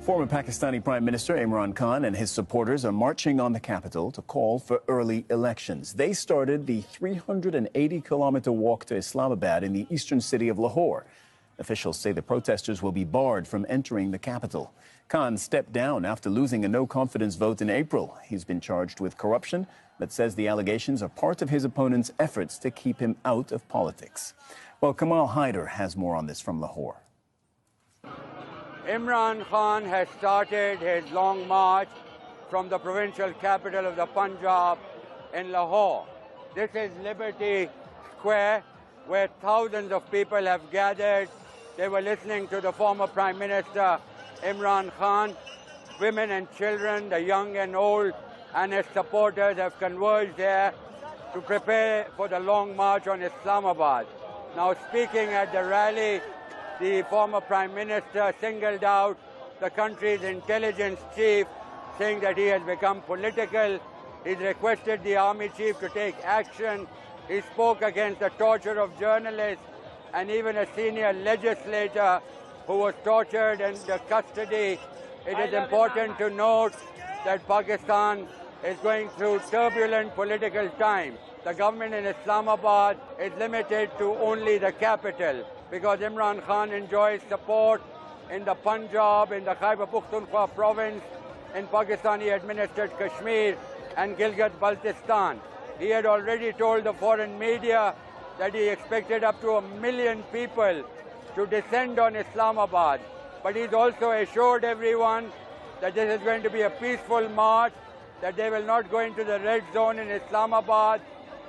Former Pakistani Prime Minister Imran Khan and his supporters are marching on the capital to call for early elections. They started the 380-kilometer walk to Islamabad in the eastern city of Lahore. Officials say the protesters will be barred from entering the capital. Khan stepped down after losing a no-confidence vote in April. He's been charged with corruption, but says the allegations are part of his opponent's efforts to keep him out of politics. Well, Kamal Haider has more on this from Lahore. Imran Khan has started his long march from the provincial capital of the Punjab in Lahore. This is Liberty Square, where thousands of people have gathered. They were listening to the former Prime Minister Imran Khan. Women and children, the young and old, and his supporters have converged there to prepare for the long march on Islamabad. Now, speaking at the rally, the former Prime Minister singled out the country's intelligence chief, saying that he has become political. He's requested the army chief to take action. He spoke against the torture of journalists and even a senior legislator who was tortured in the custody. It is important to note that Pakistan is going through turbulent political times. The government in Islamabad is limited to only the capital because Imran Khan enjoys support in the Punjab, in the Khyber Pakhtunkhwa province, in Pakistani-administered Kashmir and Gilgit-Baltistan. He had already told the foreign media that he expected up to 1 million people to descend on Islamabad. But he's also assured everyone that this is going to be a peaceful march, that they will not go into the red zone in Islamabad,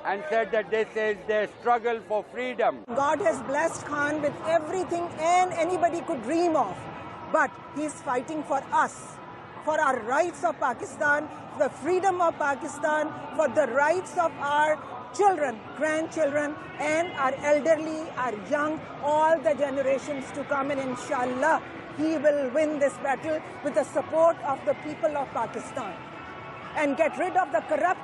and said that this is their struggle for freedom. God has blessed Khan with everything and anybody could dream of. But he's fighting for us, for our rights of Pakistan, for the freedom of Pakistan, for the rights of our children, grandchildren, and our elderly, our young, all the generations to come. And inshallah, he will win this battle with the support of the people of Pakistan and get rid of the corrupt